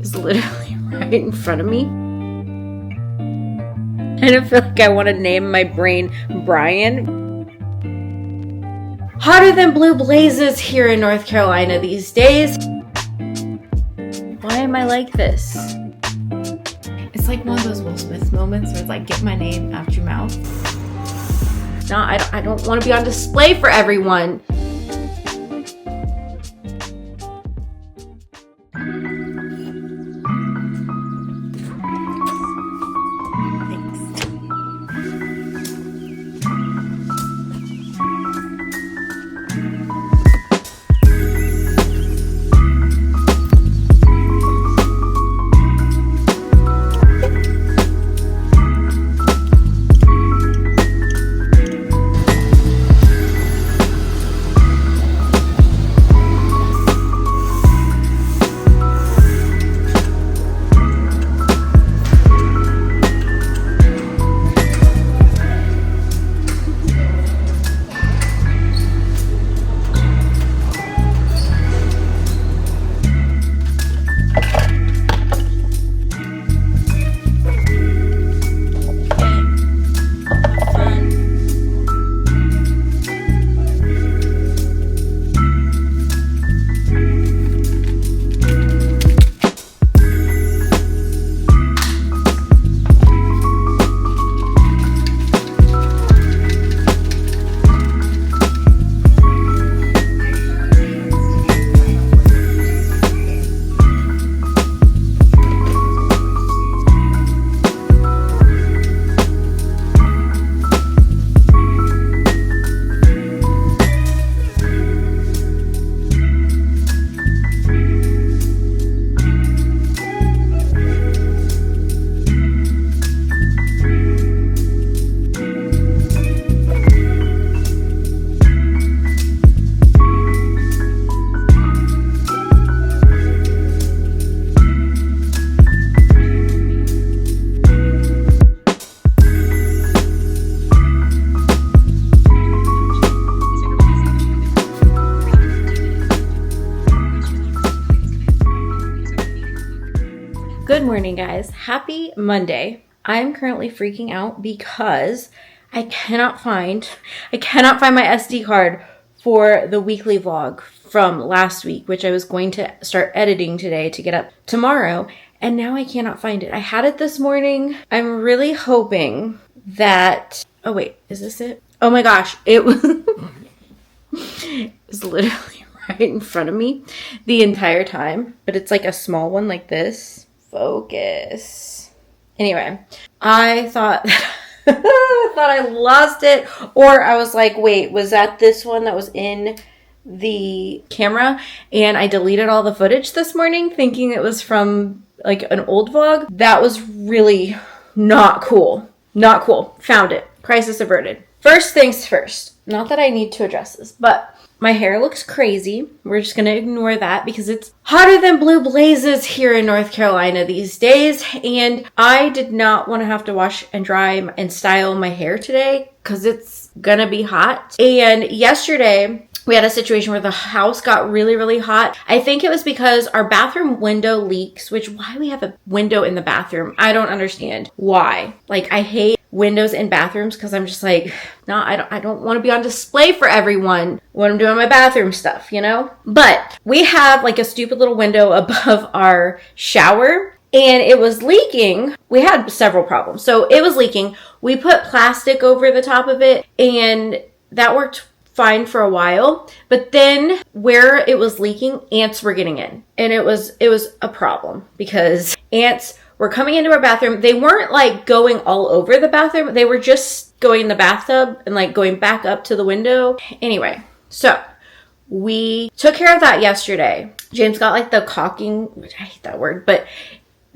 is literally right in front of me. And I feel like I want to name my brain Brian. Hotter than blue blazes here in North Carolina these days. Why am I like this? It's like one of those Will Smith moments where it's like, get my name out your mouth. No, I don't want to be on display for everyone. Good morning, guys. Happy Monday. I'm currently freaking out because I cannot find my SD card for the weekly vlog from last week, which I was going to start editing today to get up tomorrow, and now I cannot find it. I had it this morning. I'm really hoping that... Oh wait, is this it? Oh my gosh, it was it was literally right in front of me the entire time, but it's like a small one like this. Focus. Anyway, I thought I lost it, or I was like, wait, was that this one that was in the camera? And I deleted all the footage this morning thinking it was from like an old vlog. That was really not cool. Not cool. Found it. Crisis averted. First things first. Not that I need to address this, but my hair looks crazy. We're just going to ignore that because it's hotter than blue blazes here in North Carolina these days. And I did not want to have to wash and dry and style my hair today because it's going to be hot. And yesterday we had a situation where the house got really, really hot. I think it was because our bathroom window leaks, which why we have a window in the bathroom, I don't understand why. Like, I hate windows in bathrooms because I'm just like, no, I don't want to be on display for everyone when I'm doing my bathroom stuff, you know? But we have like a stupid little window above our shower and it was leaking. We had several problems. So it was leaking. We put plastic over the top of it and that worked fine for a while. But then where it was leaking, ants were getting in. And it was a problem because ants were coming into our bathroom. They weren't like going all over the bathroom. They were just going in the bathtub and like going back up to the window. Anyway, so we took care of that yesterday. James got like the caulking, which I hate that word, but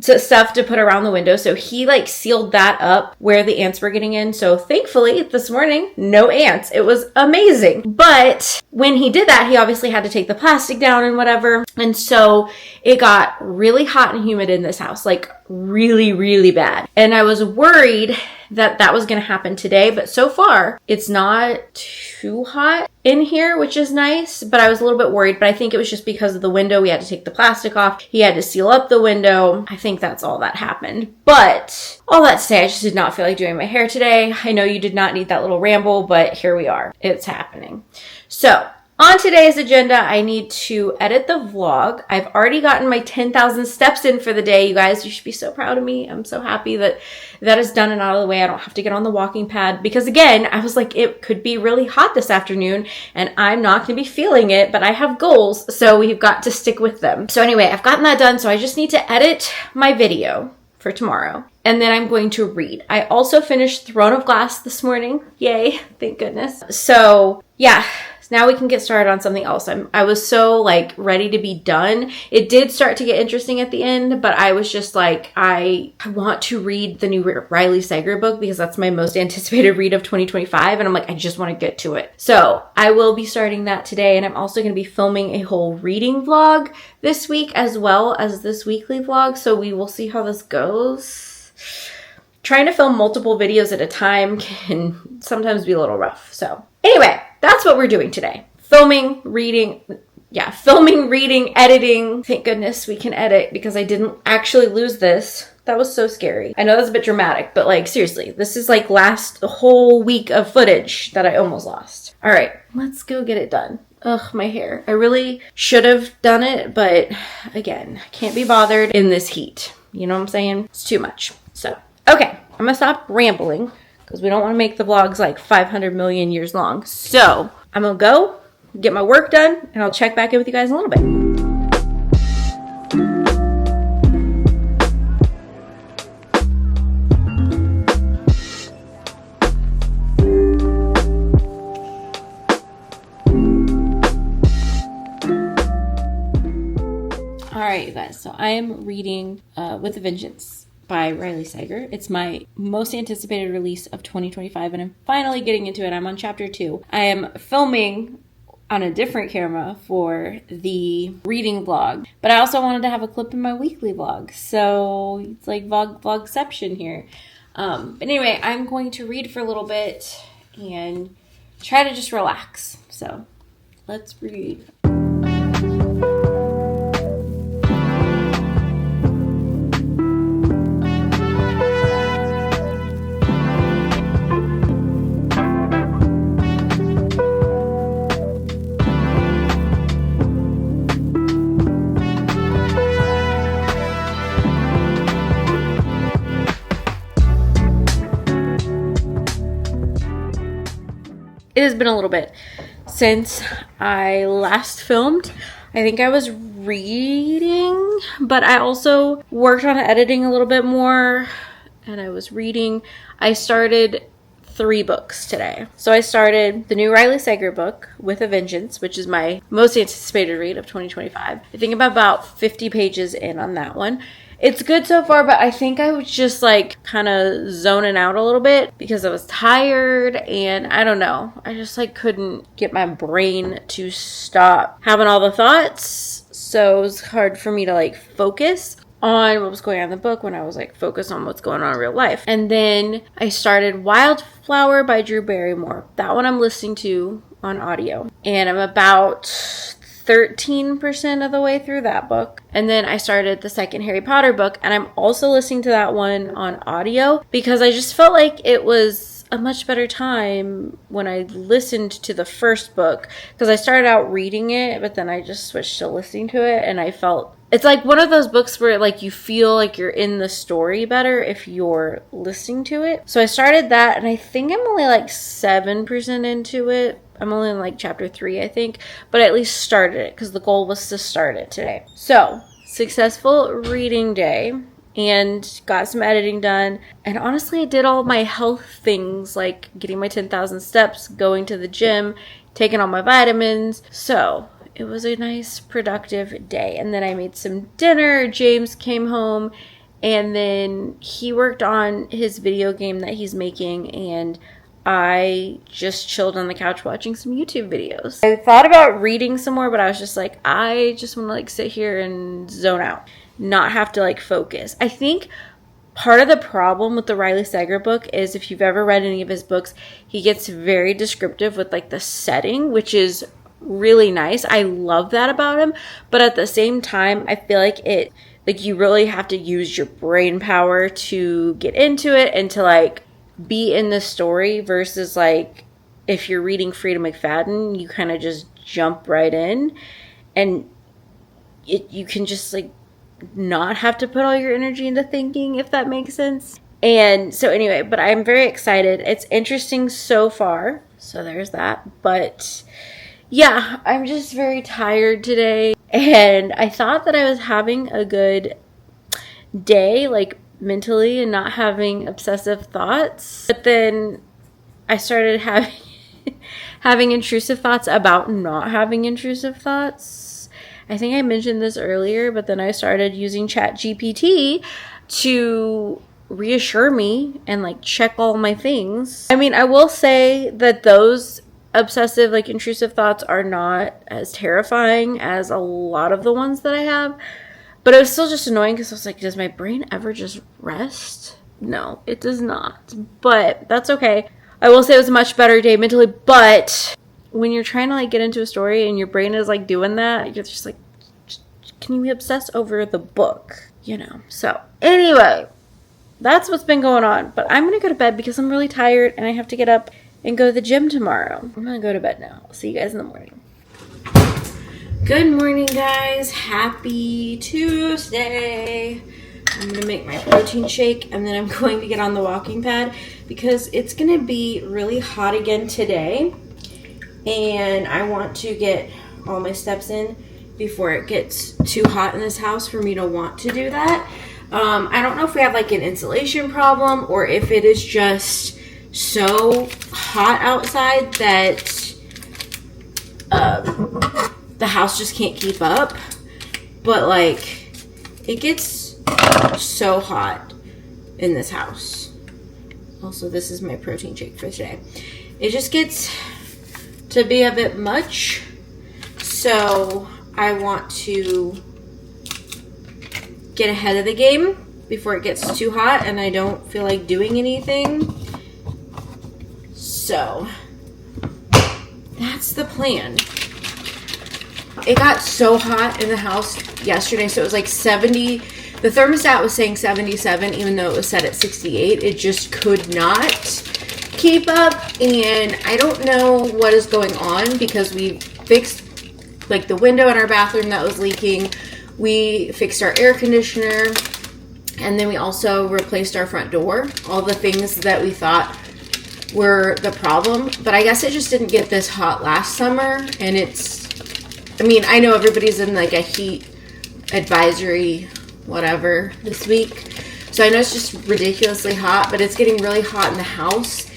stuff to put around the window. So he like sealed that up where the ants were getting in. So thankfully this morning, no ants. It was amazing. But when he did that, he obviously had to take the plastic down and whatever. And so it got really hot and humid in this house, like really, really bad. And I was worried that was going to happen today. But so far, it's not too hot in here, which is nice. But I was a little bit worried. But I think it was just because of the window. We had to take the plastic off. He had to seal up the window. I think that's all that happened. But all that to say, I just did not feel like doing my hair today. I know you did not need that little ramble, but here we are. It's happening. So on today's agenda, I need to edit the vlog. I've already gotten my 10,000 steps in for the day, you guys. You should be so proud of me. I'm so happy that that is done and out of the way. I don't have to get on the walking pad because, again, I was like, it could be really hot this afternoon and I'm not going to be feeling it, but I have goals, so we've got to stick with them. So anyway, I've gotten that done, so I just need to edit my video for tomorrow. And then I'm going to read. I also finished Throne of Glass this morning. Yay, thank goodness. So yeah, now we can get started on something else. I was so like ready to be done. It did start to get interesting at the end, but I was just like, I want to read the new Riley Sager book because that's my most anticipated read of 2025. And I'm like, I just want to get to it. So I will be starting that today. And I'm also going to be filming a whole reading vlog this week as well as this weekly vlog. So we will see how this goes. Trying to film multiple videos at a time can sometimes be a little rough. So anyway, that's what we're doing today. Filming, reading, editing. Thank goodness we can edit because I didn't actually lose this. That was so scary. I know that's a bit dramatic, but like seriously, this is like the whole week of footage that I almost lost. All right, let's go get it done. Ugh, my hair. I really should have done it, but again, I can't be bothered in this heat. You know what I'm saying? It's too much. So, okay, I'm gonna stop rambling because we don't want to make the vlogs like 500 million years long. So I'm gonna go get my work done and I'll check back in with you guys in a little bit. All right, you guys, so I am reading With a Vengeance by Riley Sager. It's my most anticipated release of 2025, and I'm finally getting into it. I'm on chapter 2. I am filming on a different camera for the reading vlog, but I also wanted to have a clip in my weekly vlog, so it's like vlogception here. But anyway, I'm going to read for a little bit and try to just relax. So let's read. It has been a little bit since I last filmed. I think I was reading, but I also worked on editing a little bit more, and I was reading. I started 3 books today. So I started the new Riley Sager book, With a Vengeance, which is my most anticipated read of 2025. I think I'm about 50 pages in on that one. It's good so far, but I think I was just like kind of zoning out a little bit because I was tired and I don't know. I just like couldn't get my brain to stop having all the thoughts. So it was hard for me to like focus on what was going on in the book when I was like focused on what's going on in real life. And then I started Wildflower by Drew Barrymore. That one I'm listening to on audio. And I'm about 13% of the way through that book. And then I started the second Harry Potter book, and I'm also listening to that one on audio because I just felt like it was a much better time when I listened to the first book, because I started out reading it, but then I just switched to listening to it, and I felt it's like one of those books where like you feel like you're in the story better if you're listening to it. So I started that, and I think I'm only like 7% into it. I'm only in like chapter 3, I think, but I at least started it because the goal was to start it today. So, successful reading day and got some editing done. And honestly, I did all my health things like getting my 10,000 steps, going to the gym, taking all my vitamins. So, it was a nice, productive day. And then I made some dinner. James came home, and then he worked on his video game that he's making, and I just chilled on the couch watching some YouTube videos. I thought about reading some more, but I was just like, I just want to like sit here and zone out, not have to like focus. I think part of the problem with the Riley Sager book is, if you've ever read any of his books, he gets very descriptive with like the setting, which is really nice. I love that about him. But at the same time, I feel like you really have to use your brain power to get into it and to like be in the story, versus like if you're reading Frida McFadden, you kind of just jump right in, and you can just like not have to put all your energy into thinking, if that makes sense. And so anyway, but I'm very excited. It's interesting so far. So there's that. But yeah, I'm just very tired today. And I thought that I was having a good day, like mentally, and not having obsessive thoughts. But then I started having intrusive thoughts about not having intrusive thoughts. I think I mentioned this earlier, but then I started using ChatGPT to reassure me and like check all my things. I mean, I will say that those obsessive, like intrusive thoughts are not as terrifying as a lot of the ones that I have. But it was still just annoying because I was like, does my brain ever just rest? No, it does not. But that's okay. I will say it was a much better day mentally. But when you're trying to like get into a story and your brain is like doing that, you're just like, can you obsess over the book? You know? So anyway, that's what's been going on. But I'm going to go to bed because I'm really tired and I have to get up and go to the gym tomorrow. I'm going to go to bed now. I'll see you guys in the morning. Good morning, guys. Happy Tuesday. I'm going to make my protein shake and then I'm going to get on the walking pad because it's going to be really hot again today. And I want to get all my steps in before it gets too hot in this house for me to want to do that. I don't know if we have like an insulation problem or if it is just so hot outside that the house just can't keep up. But like, it gets so hot in this house. Also, this is my protein shake for today. It just gets to be a bit much. So I want to get ahead of the game before it gets too hot and I don't feel like doing anything. So that's the plan. It got so hot in the house yesterday, so it was like 70. The thermostat was saying 77, even though it was set at 68. It just could not keep up, and I don't know what is going on because we fixed like the window in our bathroom that was leaking. We fixed our air conditioner, and then we also replaced our front door. All the things that we thought were the problem, but I guess it just didn't get this hot last summer. And I mean, I know everybody's in like a heat advisory whatever this week, so I know it's just ridiculously hot, but it's getting really hot in the house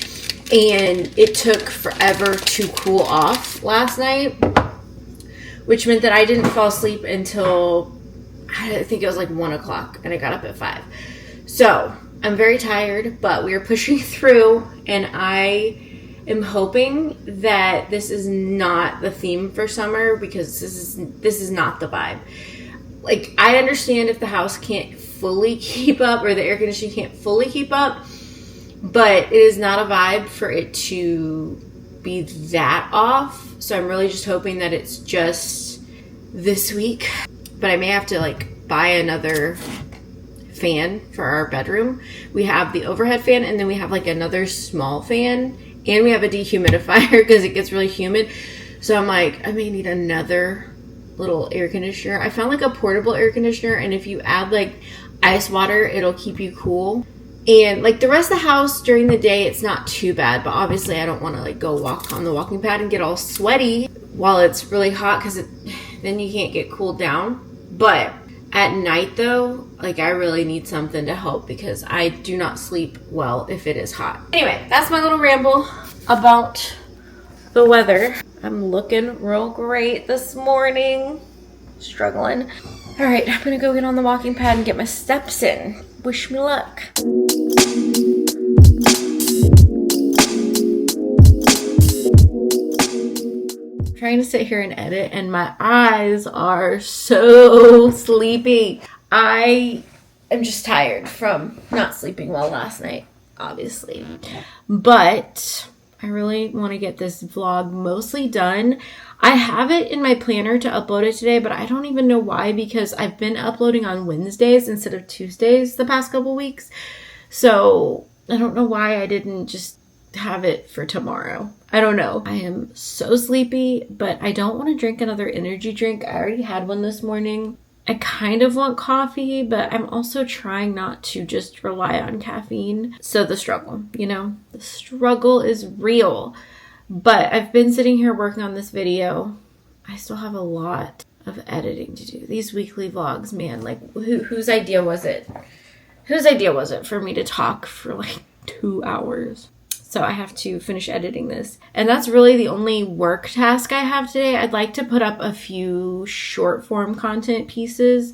and it took forever to cool off last night, which meant that I didn't fall asleep until I think it was like 1 o'clock and I got up at 5. So I'm very tired, but we are pushing through, and I am hoping that this is not the theme for summer because this is not the vibe. Like, I understand if the house can't fully keep up or the air conditioning can't fully keep up, but it is not a vibe for it to be that off. So I'm really just hoping that it's just this week. But I may have to like buy another fan for our bedroom. We have the overhead fan, and then we have like another small fan, and we have a dehumidifier because it gets really humid. So I'm like, I may need another little air conditioner. I found like a portable air conditioner, and if you add like ice water, it'll keep you cool. And like the rest of the house during the day, it's not too bad, but obviously I don't want to like go walk on the walking pad and get all sweaty while it's really hot because then you can't get cooled down. But at night though, like I really need something to help because I do not sleep well if it is hot. Anyway, that's my little ramble about the weather. I'm looking real great this morning. Struggling. All right, I'm gonna go get on the walking pad and get my steps in. Wish me luck. I'm trying to sit here and edit, and my eyes are so sleepy. I I'm just tired from not sleeping well last night, obviously. But I really want to get this vlog mostly done. I have it in my planner to upload it today, but I don't even know why, because I've been uploading on Wednesdays instead of Tuesdays the past couple weeks. So I don't know why I didn't just have it for tomorrow. I don't know. I am so sleepy, but I don't want to drink another energy drink. I already had one this morning. I kind of want coffee, but I'm also trying not to just rely on caffeine. So the struggle, the struggle is real. But I've been sitting here working on this video. I still have a lot of editing to do. These weekly vlogs, man, like whose idea was it? Whose idea was it for me to talk for like 2 hours? So I have to finish editing this. And that's really the only work task I have today. I'd like to put up a few short form content pieces,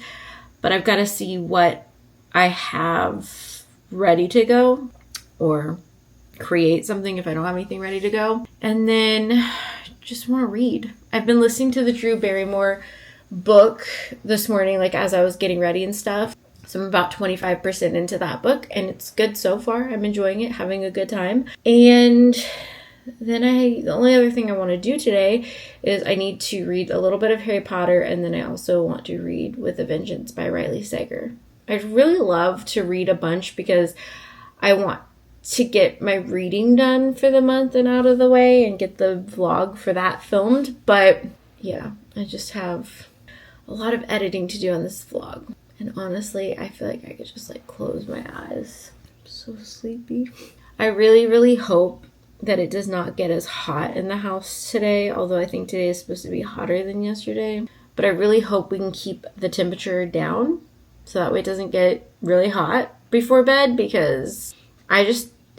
but I've got to see what I have ready to go, or create something if I don't have anything ready to go. And then just want to read. I've been listening to the Drew Barrymore book this morning, like as I was getting ready and stuff. So I'm about 25% into that book, and it's good so far. I'm enjoying it, having a good time. And then the only other thing I want to do today is I need to read a little bit of Harry Potter, and then I also want to read With a Vengeance by Riley Sager. I'd really love to read a bunch because I want to get my reading done for the month and out of the way and get the vlog for that filmed. But yeah, I just have a lot of editing to do on this vlog. And honestly, I feel like I could just like close my eyes. I'm so sleepy. I really, really hope that it does not get as hot in the house today, although I think today is supposed to be hotter than yesterday. But I really hope we can keep the temperature down so that way it doesn't get really hot before bed, because I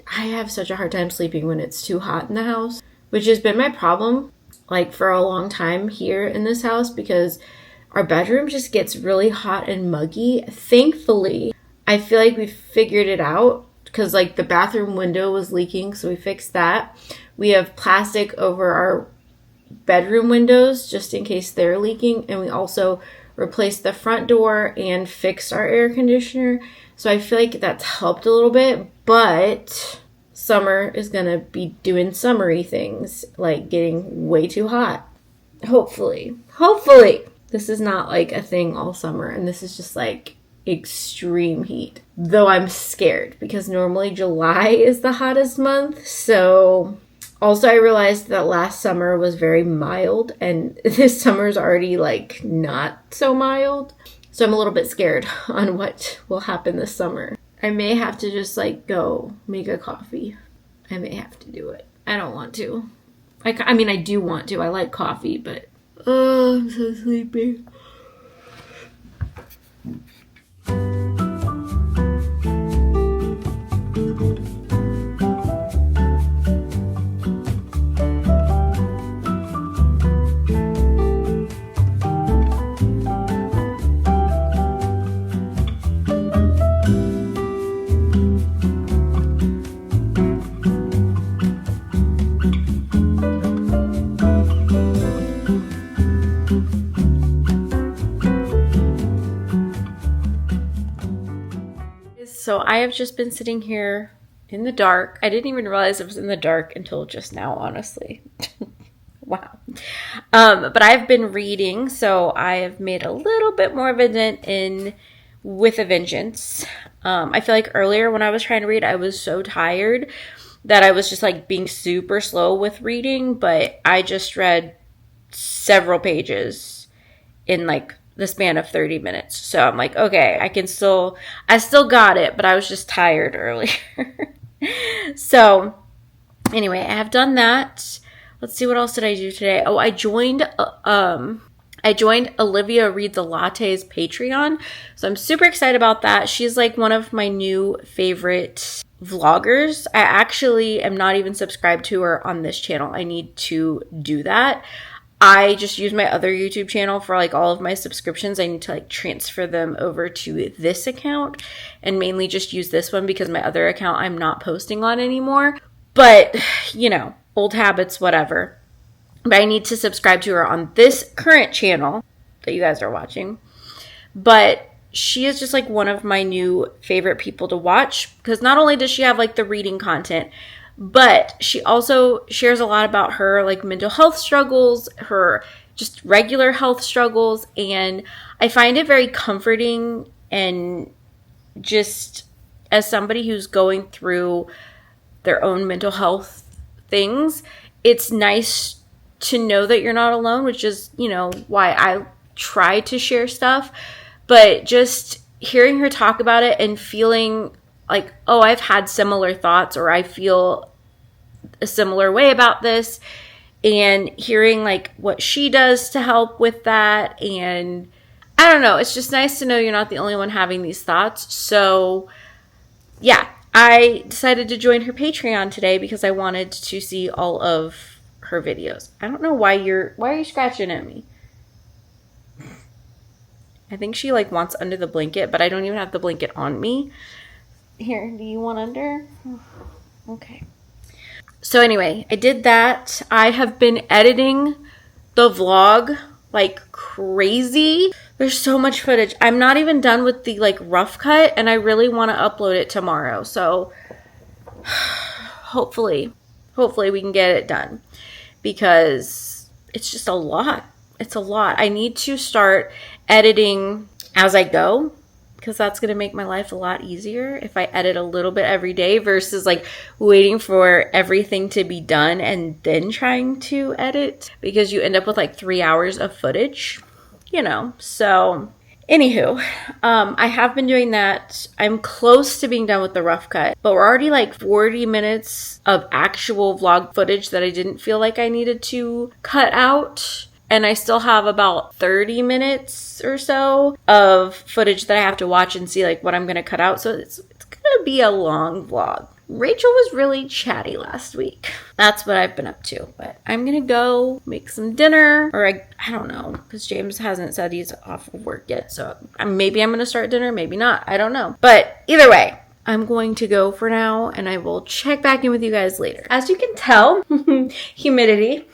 have such a hard time sleeping when it's too hot in the house, which has been my problem like for a long time here in this house, because our bedroom just gets really hot and muggy. Thankfully, I feel like we figured it out, because like the bathroom window was leaking, so we fixed that. We have plastic over our bedroom windows just in case they're leaking, and we also replaced the front door and fixed our air conditioner. So I feel like that's helped a little bit, but summer is gonna be doing summery things, like getting way too hot. Hopefully. This is not like a thing all summer, and this is just like extreme heat. Though I'm scared, because normally July is the hottest month. So also I realized that last summer was very mild, and this summer's already like not so mild. So I'm a little bit scared on what will happen this summer. I may have to just like go make a coffee. I may have to do it. I don't want to. I mean, I do want to. I like coffee, but oh, I'm so sleepy. So I have just been sitting here in the dark. I didn't even realize it was in the dark until just now, honestly. Wow. But I've been reading, so I have made a little bit more of a dent in With a Vengeance. I feel like earlier when I was trying to read, I was so tired that I was just like being super slow with reading, but I just read several pages in like the span of 30 minutes. So I'm like, okay, I still got it, but I was just tired earlier. So anyway, I have done that. Let's see, what else did I do today? Oh, I joined Olivia Read the Latte's Patreon. So I'm super excited about that. She's like one of my new favorite vloggers. I actually am not even subscribed to her on this channel. I need to do that. I just use my other YouTube channel for like all of my subscriptions. I need to like transfer them over to this account and mainly just use this one because my other account I'm not posting on anymore. But, you know, old habits, whatever. But I need to subscribe to her on this current channel that you guys are watching. But she is just like one of my new favorite people to watch, because not only does she have like the reading content, but she also shares a lot about her like mental health struggles, her just regular health struggles. And I find it very comforting, and just as somebody who's going through their own mental health things, it's nice to know that you're not alone, which is, you know, why I try to share stuff. But just hearing her talk about it and feeling like, oh, I've had similar thoughts, or I feel a similar way about this, and hearing like what she does to help with that. And I don't know, it's just nice to know you're not the only one having these thoughts. So yeah, I decided to join her Patreon today because I wanted to see all of her videos. I don't know why are you scratching at me? I think she like wants under the blanket, but I don't even have the blanket on me. Here, do you want under? Okay. So anyway, I did that. I have been editing the vlog like crazy. There's so much footage. I'm not even done with the like rough cut, and I really want to upload it tomorrow. So hopefully we can get it done, because it's just a lot. It's a lot. I need to start editing as I go, because that's going to make my life a lot easier if I edit a little bit every day versus like waiting for everything to be done and then trying to edit, because you end up with like 3 hours of footage, you know. So anywho, I have been doing that. I'm close to being done with the rough cut, but we're already like 40 minutes of actual vlog footage that I didn't feel like I needed to cut out. And I still have about 30 minutes or so of footage that I have to watch and see like what I'm going to cut out. So it's going to be a long vlog. Rachel was really chatty last week. That's what I've been up to. But I'm going to go make some dinner. Or I don't know, because James hasn't said he's off of work yet. So maybe I'm going to start dinner, maybe not. I don't know. But either way, I'm going to go for now, and I will check back in with you guys later. As you can tell, humidity,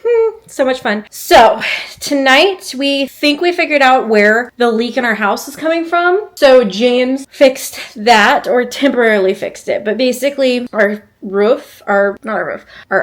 so much fun. So tonight we think we figured out where the leak in our house is coming from. So James fixed that, or temporarily fixed it. But basically our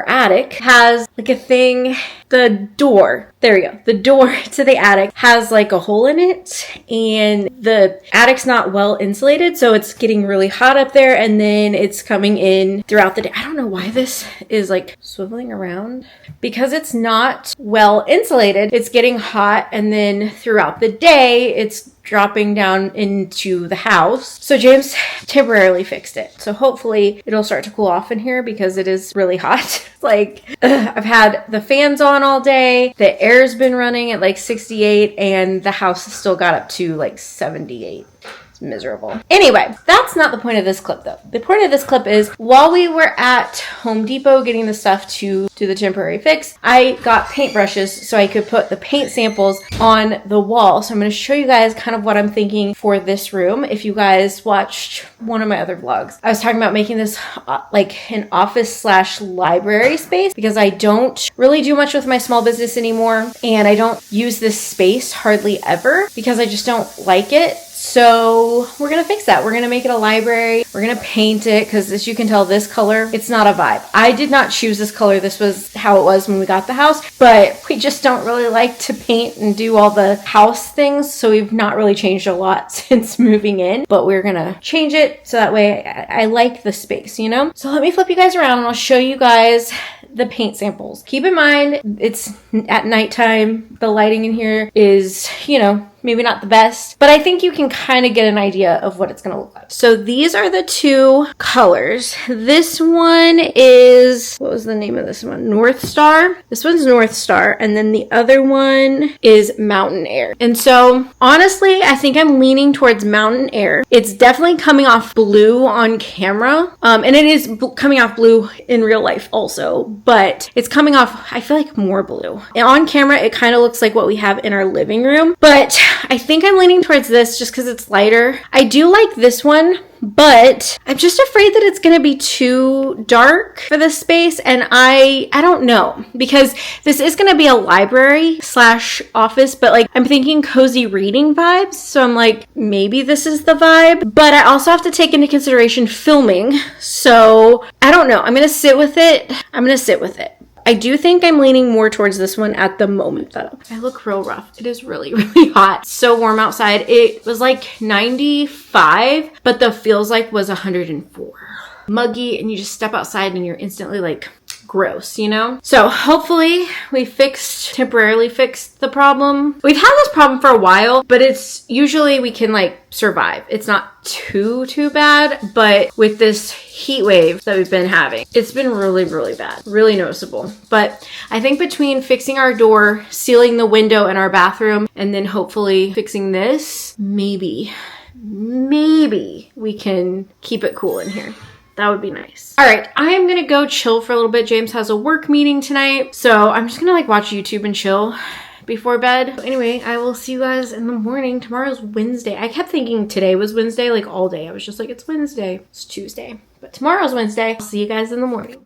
attic has like a thing, the door to the attic has like a hole in it, and the attic's not well insulated, so it's getting really hot up there, and then it's coming in throughout the day. I don't know why this is like swiveling around, because it's not well insulated. It's getting hot, and then throughout the day it's dropping down into the house. So James temporarily fixed it. So hopefully it'll start to cool off in here, because it is really hot. I've had the fans on all day. The air's been running at like 68, and the house has still got up to like 78. It's miserable. Anyway, that's not the point of this clip though. The point of this clip is, while we were at Home Depot getting the stuff to do the temporary fix, I got paintbrushes so I could put the paint samples on the wall. So I'm going to show you guys kind of what I'm thinking for this room. If you guys watched one of my other vlogs, I was talking about making this like an office/library space, because I don't really do much with my small business anymore, and I don't use this space hardly ever because I just don't like it. So we're going to fix that. We're going to make it a library. We're going to paint it, because as you can tell, this color, it's not a vibe. I did not choose this color. This was how it was when we got the house, but we just don't really like to paint and do all the house things. So we've not really changed a lot since moving in, but we're going to change it so that way I like the space, you know? So let me flip you guys around and I'll show you guys the paint samples. Keep in mind, it's at nighttime. The lighting in here is, you know, maybe not the best, but I think you can kind of get an idea of what it's going to look like. So these are the two colors. This one is, what was the name of this one? North Star. This one's North Star, and then the other one is Mountain Air. And so honestly, I think I'm leaning towards Mountain Air. It's definitely coming off blue on camera, and it is coming off blue in real life also, but it's coming off, I feel like, more blue. And on camera, it kind of looks like what we have in our living room, but I think I'm leaning towards this just because it's lighter. I do like this one but I'm just afraid that it's going to be too dark for this space. And I don't know, because this is going to be a library slash office, but like I'm thinking cozy reading vibes. So I'm like, maybe this is the vibe, but I also have to take into consideration filming. So I don't know. I'm going to sit with it. I do think I'm leaning more towards this one at the moment, though. I look real rough. It is really, really hot. So warm outside. It was like 95, but the feels like was 104. Muggy, and you just step outside and you're instantly like gross, you know? So hopefully we temporarily fixed the problem. We've had this problem for a while, but it's usually we can like survive. It's not too bad, but with this heat wave that we've been having, it's been really, really bad, really noticeable. But I think between fixing our door, sealing the window in our bathroom, and then hopefully fixing this, maybe we can keep it cool in here. That would be nice. All right, I am gonna go chill for a little bit. James has a work meeting tonight, so I'm just gonna like watch YouTube and chill before bed. Anyway, I will see you guys in the morning. Tomorrow's Wednesday. I kept thinking today was Wednesday, like all day. I was just like, it's Wednesday. It's Tuesday, but tomorrow's Wednesday. I'll see you guys in the morning.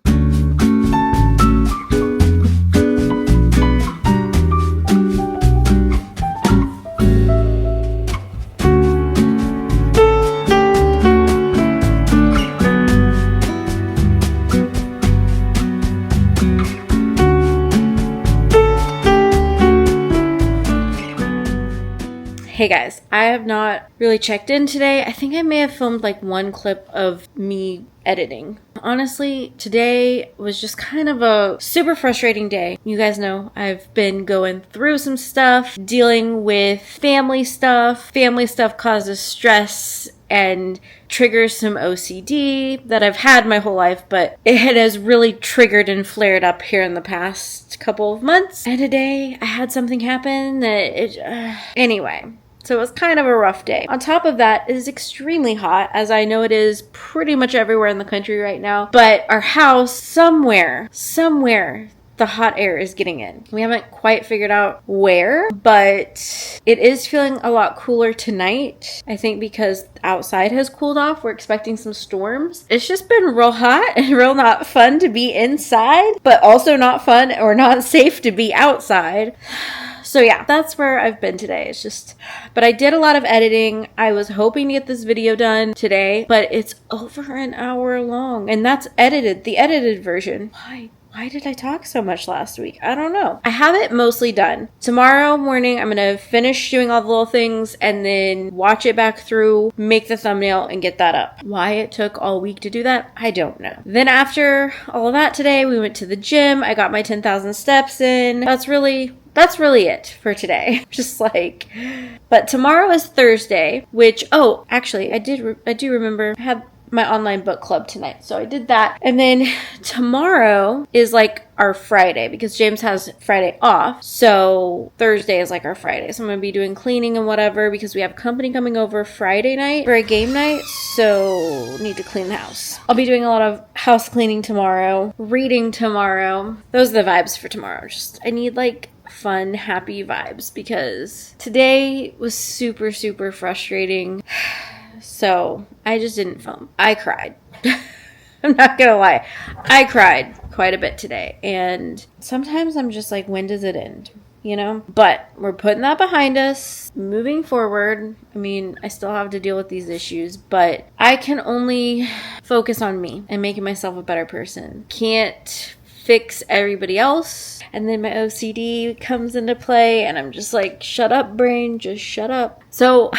Hey guys, I have not really checked in today. I think I may have filmed like one clip of me editing. Honestly, today was just kind of a super frustrating day. You guys know I've been going through some stuff, dealing with family stuff. Family stuff causes stress and triggers some OCD that I've had my whole life, but it has really triggered and flared up here in the past couple of months. And today I had something happen that anyway. So it was kind of a rough day. On top of that, it is extremely hot, as I know it is pretty much everywhere in the country right now. But our house, somewhere, the hot air is getting in. We haven't quite figured out where, but it is feeling a lot cooler tonight. I think because outside has cooled off. We're expecting some storms. It's just been real hot and real not fun to be inside, but also not fun or not safe to be outside. So yeah, that's where I've been today. But I did a lot of editing. I was hoping to get this video done today, but it's over an hour long, and that's edited, the edited version. Why did I talk so much last week? I don't know. I have it mostly done. Tomorrow morning, I'm going to finish doing all the little things and then watch it back through, make the thumbnail, and get that up. Why it took all week to do that, I don't know. Then after all of that today, we went to the gym. I got my 10,000 steps in. That's really it for today. But tomorrow is Thursday, which, actually, I do remember I had my online book club tonight. So I did that. And then tomorrow is like our Friday because James has Friday off. So Thursday is like our Friday. So I'm going to be doing cleaning and whatever because we have company coming over Friday night for a game night. So need to clean the house. I'll be doing a lot of house cleaning tomorrow, reading tomorrow. Those are the vibes for tomorrow. I need like fun, happy vibes because today was super, super frustrating. So I just didn't film. I cried. I'm not gonna lie. I cried quite a bit today. And sometimes I'm just like, when does it end? You know? But we're putting that behind us. Moving forward. I mean, I still have to deal with these issues, but I can only focus on me and making myself a better person. Can't fix everybody else. And then my OCD comes into play and I'm just like, shut up, brain. Just shut up. So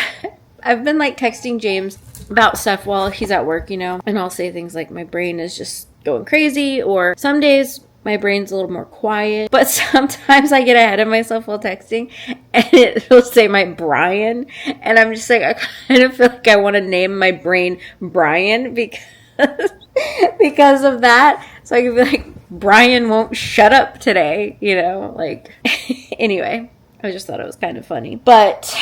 I've been like texting James about stuff while he's at work, you know, and I'll say things like my brain is just going crazy, or some days my brain's a little more quiet, but sometimes I get ahead of myself while texting and it'll say my Brian, and I'm just like, I kind of feel like I want to name my brain Brian because of that. So I can be like, Brian won't shut up today, you know, like, anyway. I just thought it was kind of funny. But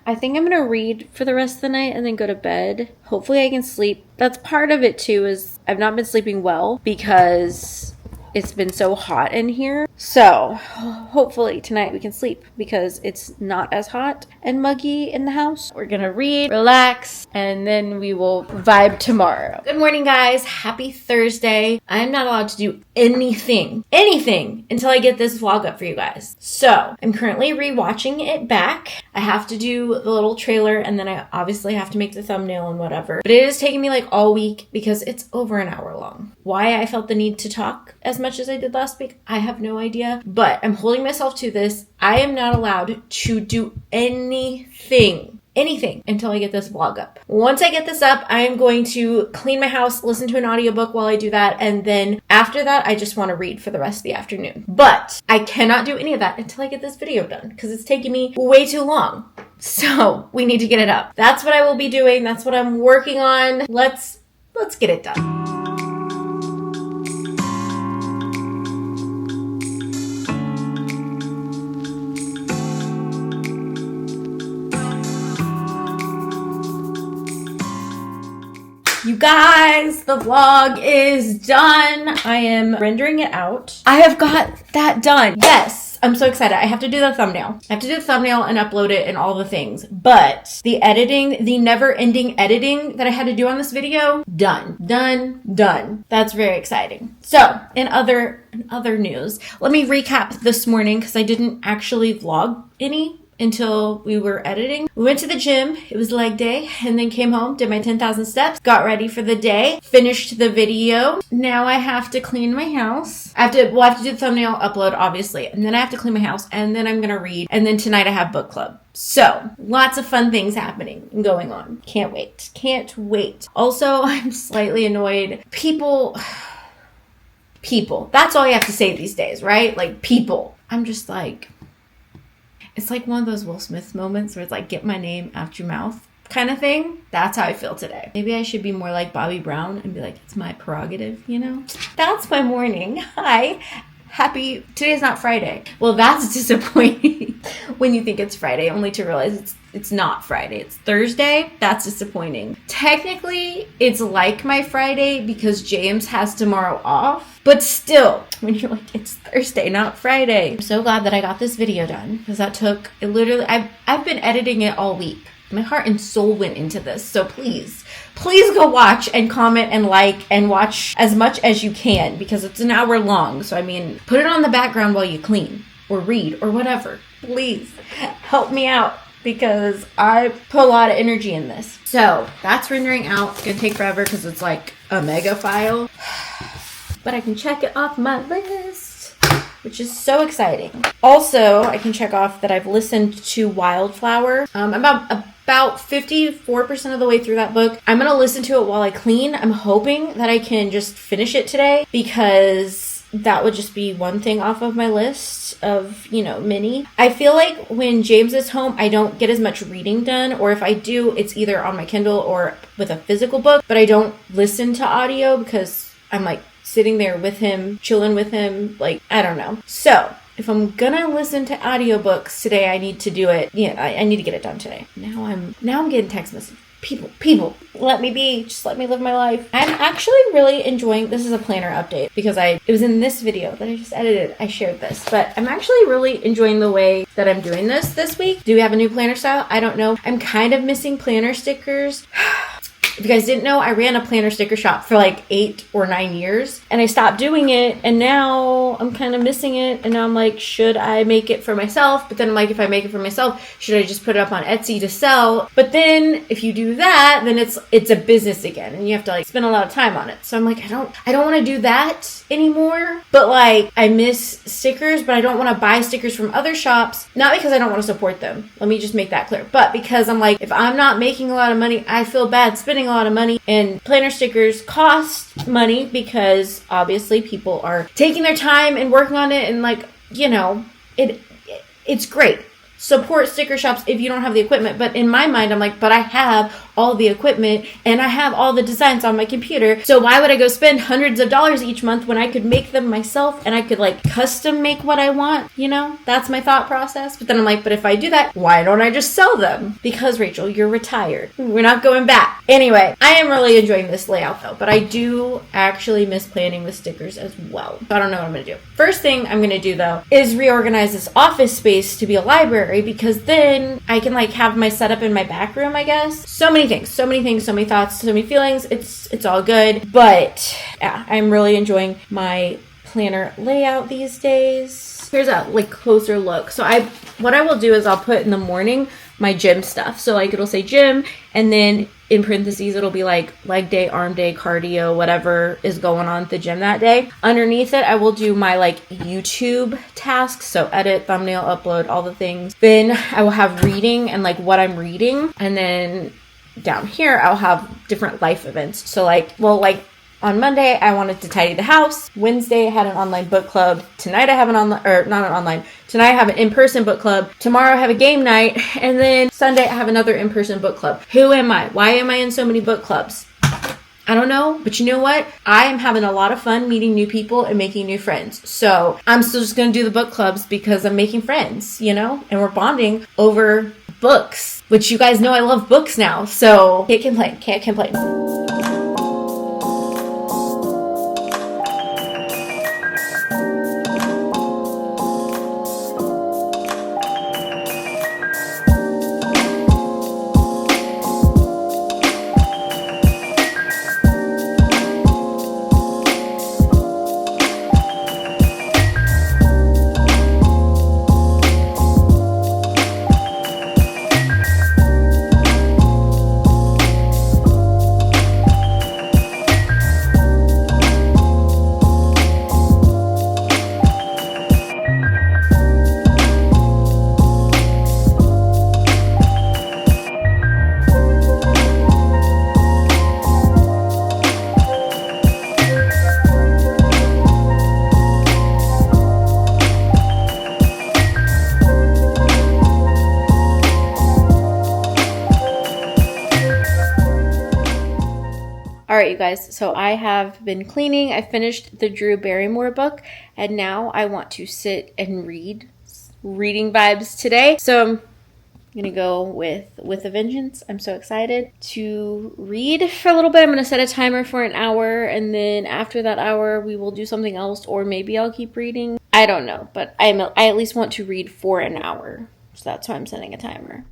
I think I'm going to read for the rest of the night and then go to bed. Hopefully I can sleep. That's part of it too, is I've not been sleeping well because It's been so hot in here. So hopefully tonight we can sleep because it's not as hot and muggy in the house. We're gonna read, relax, and then we will vibe tomorrow. Good morning, guys. Happy Thursday. I'm not allowed to do anything until I get this vlog up for you guys. So I'm currently rewatching it back. I have to do the little trailer and then I obviously have to make the thumbnail and whatever. But it is taking me like all week because it's over an hour long. Why I felt the need to talk as much as I did last week, I have no idea. But I'm holding myself to this. I am not allowed to do anything until I get this vlog up. Once I get this up, I am going to clean my house, listen to an audiobook while I do that, and then after that, I just want to read for the rest of the afternoon. But I cannot do any of that until I get this video done because it's taking me way too long. So we need to get it up. That's what I will be doing. That's what I'm working on. Let's get it done. You guys, the vlog is done. I am rendering it out. I have got that done. Yes, I'm so excited. I have to do the thumbnail. I have to do the thumbnail and upload it and all the things. But the editing, the never-ending editing that I had to do on this video, done. That's very exciting. So, in other news, let me recap this morning because I didn't actually vlog any until we were editing. We went to the gym, it was leg day, and then came home, did my 10,000 steps, got ready for the day, finished the video. Now I have to clean my house. I have to do the thumbnail, upload, obviously, and then I have to clean my house, and then I'm gonna read, and then tonight I have book club. So, lots of fun things happening and going on. Can't wait. Also, I'm slightly annoyed. People, that's all you have to say these days, right? Like, people. I'm just like, it's like one of those Will Smith moments where it's like, get my name out your mouth kind of thing. That's how I feel today. Maybe I should be more like Bobby Brown and be like, it's my prerogative, you know? That's my morning. Hi. Today's not Friday. Well, that's disappointing when you think it's Friday, only to realize it's not Friday. It's Thursday. That's disappointing. Technically, it's like my Friday because James has tomorrow off. But still, when you're like, it's Thursday, not Friday. I'm so glad that I got this video done because that took, I've been editing it all week. My heart and soul went into this. So please go watch and comment and like and watch as much as you can because it's an hour long. So, I mean, put it on the background while you clean or read or whatever. Please help me out because I put a lot of energy in this. So that's rendering out. It's going to take forever because it's like a mega file. But I can check it off my list, which is so exciting. Also, I can check off that I've listened to Wildflower. I'm about 54% of the way through that book. I'm going to listen to it while I clean. I'm hoping that I can just finish it today because that would just be one thing off of my list of, many. I feel like when James is home, I don't get as much reading done, or if I do, it's either on my Kindle or with a physical book, but I don't listen to audio because I'm like sitting there with him, chilling with him, like, I don't know. So if I'm gonna listen to audiobooks today, I need to do it. Yeah, I need to get it done today. Now I'm getting text messages. People, let me be. Just let me live my life. I'm actually really enjoying, this is a planner update because it was in this video that I just edited. I shared this, but I'm actually really enjoying the way that I'm doing this week. Do we have a new planner style? I don't know. I'm kind of missing planner stickers. If you guys didn't know, I ran a planner sticker shop for like 8 or 9 years and I stopped doing it and now I'm kind of missing it and now I'm like, should I make it for myself? But then I'm like, if I make it for myself, should I just put it up on Etsy to sell? But then if you do that, then it's a business again and you have to like spend a lot of time on it. So I'm like, I don't want to do that anymore. But like, I miss stickers, but I don't want to buy stickers from other shops. Not because I don't want to support them. Let me just make that clear. But because I'm like, if I'm not making a lot of money, I feel bad spending a lot of money, and planner stickers cost money because obviously people are taking their time and working on it, and like, it's great. Support sticker shops if you don't have the equipment, but in my mind I'm like, but I have all the equipment and I have all the designs on my computer. So why would I go spend hundreds of dollars each month when I could make them myself and I could like custom make what I want? You know, that's my thought process. But then I'm like, but if I do that, why don't I just sell them? Because Rachel, you're retired. We're not going back. Anyway, I am really enjoying this layout though, but I do actually miss planning with stickers as well. So I don't know what I'm going to do. First thing I'm going to do though is reorganize this office space to be a library, because then I can like have my setup in my back room, I guess. So many things, so many thoughts, so many feelings. It's all good. But yeah, I'm really enjoying my planner layout these days. Here's a like closer look. So what I will do is I'll put in the morning my gym stuff. So like it'll say gym, and then in parentheses it'll be like leg day, arm day, cardio, whatever is going on at the gym that day. Underneath it I will do my like YouTube tasks, so edit, thumbnail, upload, all the things. Then I will have reading and like what I'm reading, and then down here I'll have different life events. So like on Monday, I wanted to tidy the house. Wednesday, I had an online book club. Tonight, I have Tonight, I have an in-person book club. Tomorrow, I have a game night. And then Sunday, I have another in-person book club. Who am I? Why am I in so many book clubs? I don't know, but you know what? I am having a lot of fun meeting new people and making new friends. So I'm still just going to do the book clubs because I'm making friends, you know? And we're bonding over books, which you guys know I love books now. So can't complain. Alright, you guys, so I have been cleaning. I finished the Drew Barrymore book, and now I want to sit and read. Reading vibes today. So I'm gonna go with a vengeance. I'm so excited to read for a little bit. I'm gonna set a timer for an hour, and then after that hour we will do something else, or maybe I'll keep reading. I don't know, but I at least want to read for an hour. So that's why I'm setting a timer.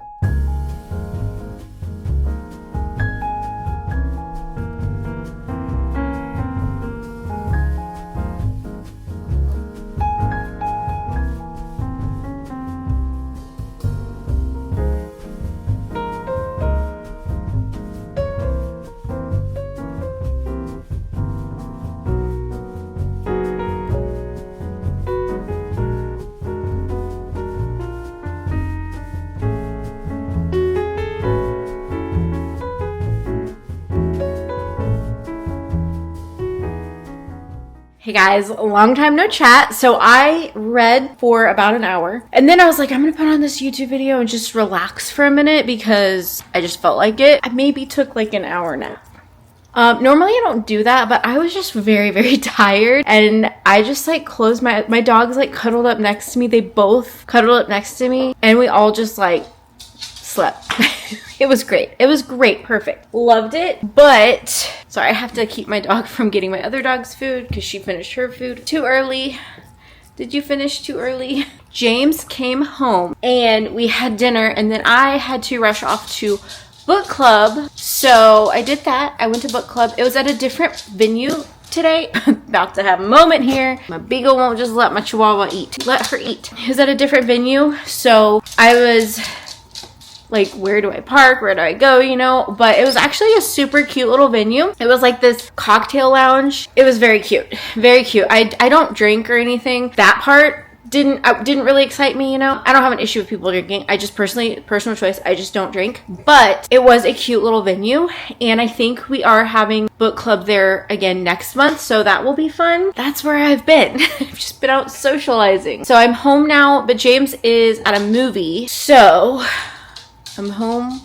Hey guys, long time no chat. So I read for about an hour, and then I was like, I'm gonna put on this YouTube video and just relax for a minute because I just felt like it. I maybe took like an hour nap. Normally I don't do that, but I was just very, very tired, and I just like closed my dogs like cuddled up next to me. They both cuddled up next to me, and we all just like slept. It was great. It was great. Perfect. Loved it. But, sorry, I have to keep my dog from getting my other dog's food because she finished her food too early. Did you finish too early? James came home and we had dinner, and then I had to rush off to book club. So I did that. I went to book club. It was at a different venue today. About to have a moment here. My beagle won't just let my chihuahua eat. Let her eat. It was at a different venue. So I was like, where do I park? Where do I go? You know, but it was actually a super cute little venue. It was like this cocktail lounge. It was very cute. Very cute. I don't drink or anything. That part didn't really excite me, you know. I don't have an issue with people drinking. I just personal choice, I just don't drink. But it was a cute little venue, and I think we are having book club there again next month, so that will be fun. That's where I've been. I've just been out socializing. So I'm home now, but James is at a movie, so I'm home.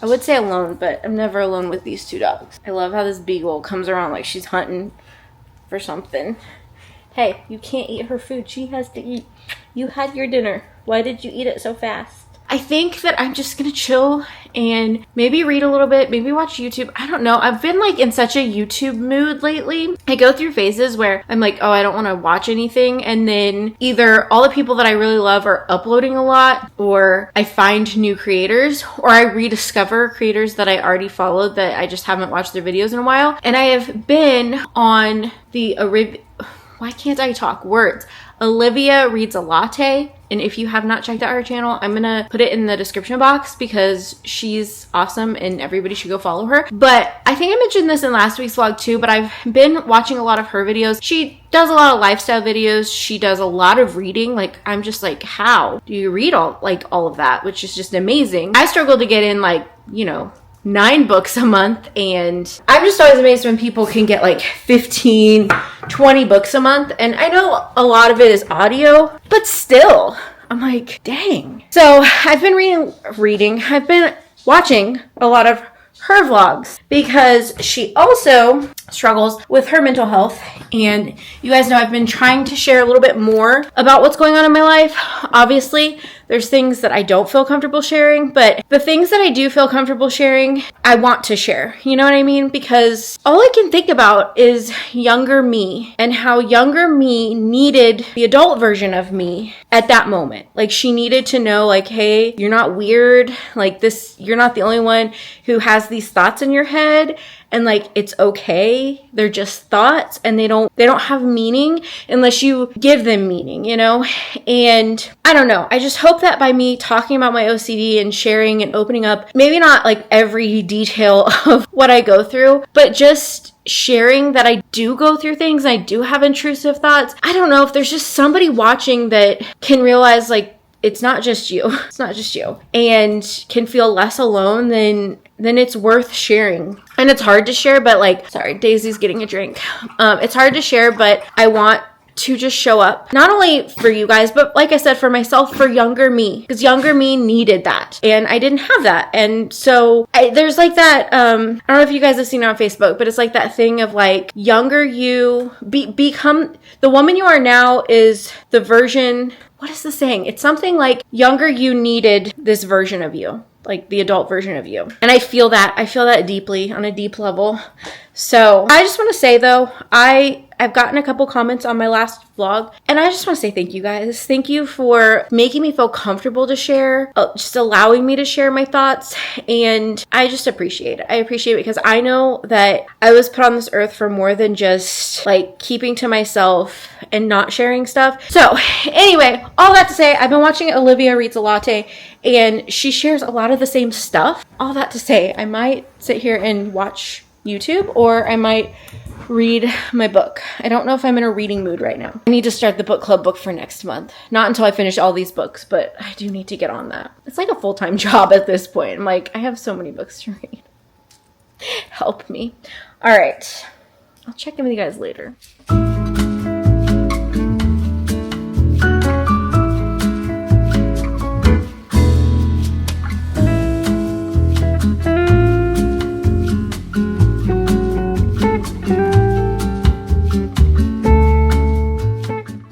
I would say alone, but I'm never alone with these two dogs. I love how this beagle comes around like she's hunting for something. Hey, you can't eat her food. She has to eat. You had your dinner. Why did you eat it so fast? I think that I'm just gonna chill and maybe read a little bit, maybe watch YouTube. I don't know. I've been like in such a YouTube mood lately. I go through phases where I'm like, oh, I don't want to watch anything. And then either all the people that I really love are uploading a lot, or I find new creators, or I rediscover creators that I already followed that I just haven't watched their videos in a while. And I have been on the why can't I talk words? Olivia Reads a Latte. And if you have not checked out her channel, I'm gonna put it in the description box because she's awesome and everybody should go follow her. But I think I mentioned this in last week's vlog too, but I've been watching a lot of her videos. She does a lot of lifestyle videos. She does a lot of reading. Like, I'm just like, how do you read all of that? Which is just amazing. I struggle to get in 9 books a month, and I'm just always amazed when people can get like 15, 20 books a month. And I know a lot of it is audio, but still, I'm like, dang. So I've been reading, I've been watching a lot of her vlogs because she also struggles with her mental health. And you guys know I've been trying to share a little bit more about what's going on in my life. Obviously, there's things that I don't feel comfortable sharing, but the things that I do feel comfortable sharing, I want to share. You know what I mean? Because all I can think about is younger me and how younger me needed the adult version of me at that moment. Like, she needed to know, like, hey, you're not weird. Like, this, you're not the only one who has these thoughts in your head. And like, it's okay. They're just thoughts, and they don't have meaning unless you give them meaning, you know? And I don't know. I just hope that by me talking about my OCD and sharing and opening up, maybe not like every detail of what I go through, but just sharing that I do go through things. I do have intrusive thoughts. I don't know if there's just somebody watching that can realize, like, it's not just you. It's not just you. And can feel less alone, then it's worth sharing. And it's hard to share, but like, sorry, Daisy's getting a drink. It's hard to share, but I want to just show up, not only for you guys, but like I said, for myself, for younger me, because younger me needed that, and I didn't have that. And so there's like that, I don't know if you guys have seen it on Facebook, but it's like that thing of like, younger you, become, the woman you are now is the version, what is the saying? It's something like, younger you needed this version of you, like the adult version of you. And I feel that deeply, on a deep level. So I just want to say though, I've gotten a couple comments on my last vlog, and I just want to say thank you guys. Thank you for making me feel comfortable to share, just allowing me to share my thoughts, and I just appreciate it. I appreciate it because I know that I was put on this earth for more than just like keeping to myself and not sharing stuff. So anyway, all that to say, I've been watching Olivia Reads a Latte, and she shares a lot of the same stuff. All that to say, I might sit here and watch YouTube, or I might read my book. I don't know if I'm in a reading mood right now. I need to start the book club book for next month. Not until I finish all these books, but I do need to get on that. It's like a full-time job at this point. I'm like, I have so many books to read. Help me. All right. I'll check in with you guys later.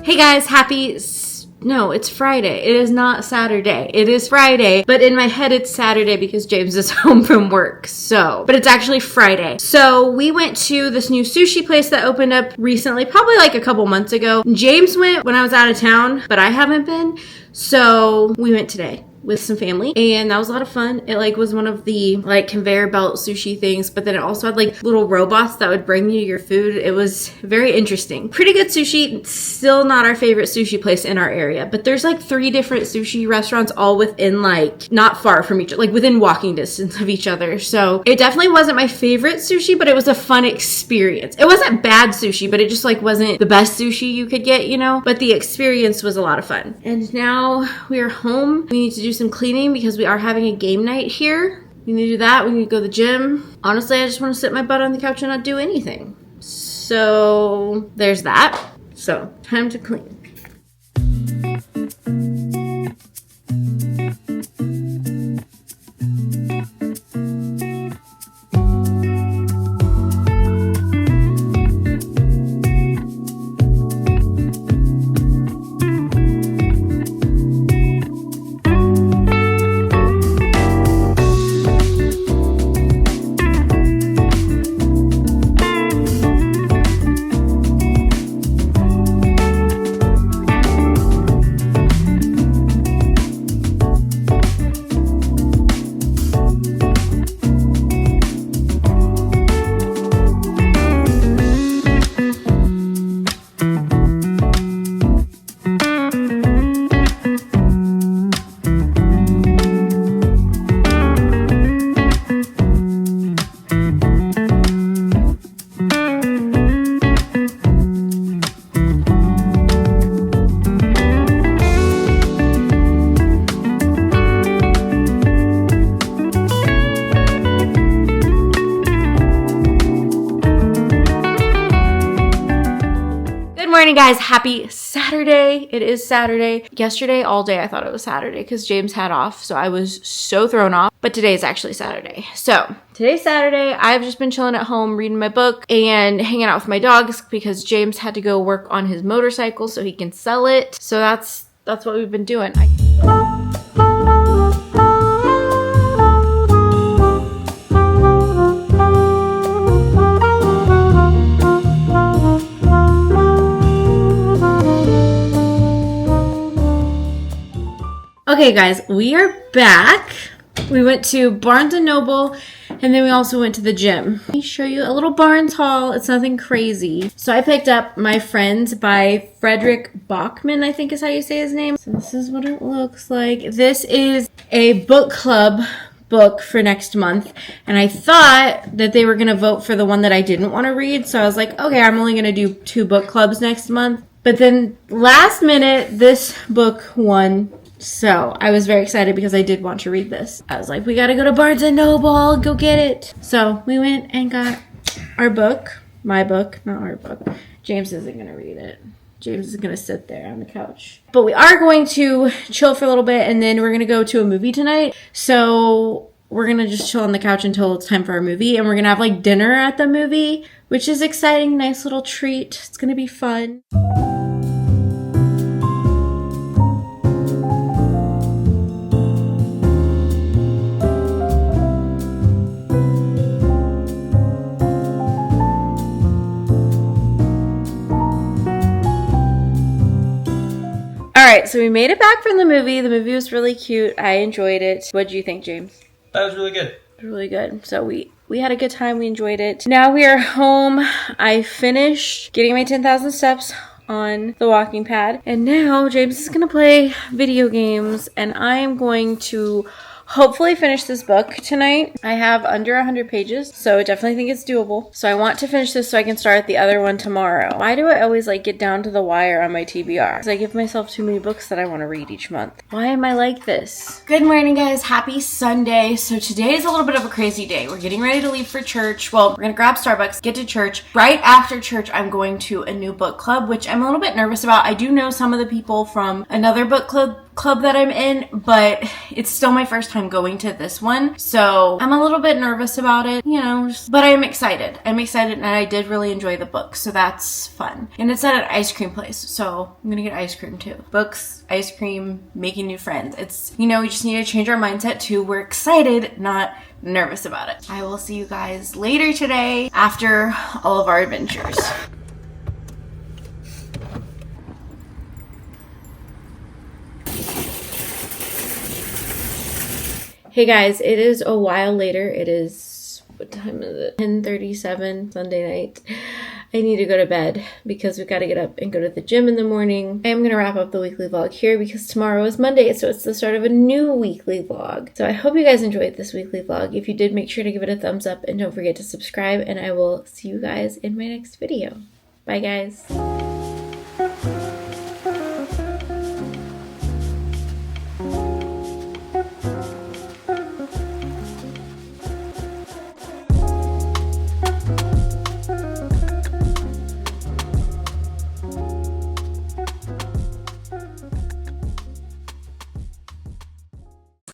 Hey guys, no, it's Friday. It is not Saturday. It is Friday, but in my head it's Saturday because James is home from work. But it's actually Friday. So we went to this new sushi place that opened up recently, probably like a couple months ago. James went when I was out of town, but I haven't been. So we went today with some family, and that was a lot of fun. It like was one of the like conveyor belt sushi things, but then it also had like little robots that would bring you your food. It was very interesting. Pretty good sushi. Still not our favorite sushi place in our area, but there's like 3 different sushi restaurants all within like not far from each other, like within walking distance of each other. So it definitely wasn't my favorite sushi, but it was a fun experience. It wasn't bad sushi, but it just like wasn't the best sushi you could get, you know, but the experience was a lot of fun. And now we are home. We need to do some cleaning because we are having a game night here. We need to do that. We need to go to the gym. Honestly, I just want to sit my butt on the couch and not do anything. So there's that. So time to clean. morning, guys. Happy Saturday. It is Saturday. Yesterday, all day, I thought it was Saturday because James had off, so I was so thrown off. But today is actually Saturday. So today's Saturday. I've just been chilling at home, reading my book and hanging out with my dogs because James had to go work on his motorcycle so he can sell it. So that's what we've been doing. Okay, guys, we are back. We went to Barnes & Noble, and then we also went to the gym. Let me show you a little Barnes haul. It's nothing crazy. So I picked up My Friends by Frederick Bachman, I think is how you say his name. So this is what it looks like. This is a book club book for next month, and I thought that they were going to vote for the one that I didn't want to read, so I was like, okay, I'm only going to do 2 book clubs next month. But then last minute, this book won. So I was very excited because I did want to read this. I was like, we gotta go to Barnes & Noble, go get it. So we went and got our book, my book, not our book. James isn't gonna read it. James is gonna sit there on the couch. But we are going to chill for a little bit and then we're gonna go to a movie tonight. So we're gonna just chill on the couch until it's time for our movie. And we're gonna have like dinner at the movie, which is exciting, nice little treat. It's gonna be fun. All right, so we made it back from the movie. The movie was really cute. I enjoyed it. What did you think, James? That was really good. It was really good. So we had a good time. We enjoyed it. Now we are home. I finished getting my 10,000 steps on the walking pad. And now James is going to play video games. And I am going to hopefully finish this book tonight. I have under 100 pages, so I definitely think it's doable. So I want to finish this so I can start the other one tomorrow. Why do I always get down to the wire on my TBR? Because I give myself too many books that I want to read each month. Why am I like this? Good morning, guys. Happy Sunday. So today is a little bit of a crazy day. We're getting ready to leave for church. Well, we're going to grab Starbucks, get to church. Right after church, I'm going to a new book club, which I'm a little bit nervous about. I do know some of the people from another book club that I'm in, but it's still my first time going to this one, so I'm a little bit nervous about it, but I'm excited. I'm excited, and I did really enjoy the book, so that's fun. And it's at an ice cream place, so I'm gonna get ice cream too. Books, ice cream, making new friends. It's, we just need to change our mindset to we're excited, not nervous about it. I will see you guys later today after all of our adventures. Hey guys, it is a while later. It is, what time is it? 10:37 Sunday night. I need to go to bed because we've got to get up and go to the gym in the morning. I am going to wrap up the weekly vlog here because tomorrow is Monday, so it's the start of a new weekly vlog. So I hope you guys enjoyed this weekly vlog. If you did, make sure to give it a thumbs up and don't forget to subscribe, and I will see you guys in my next video. Bye guys.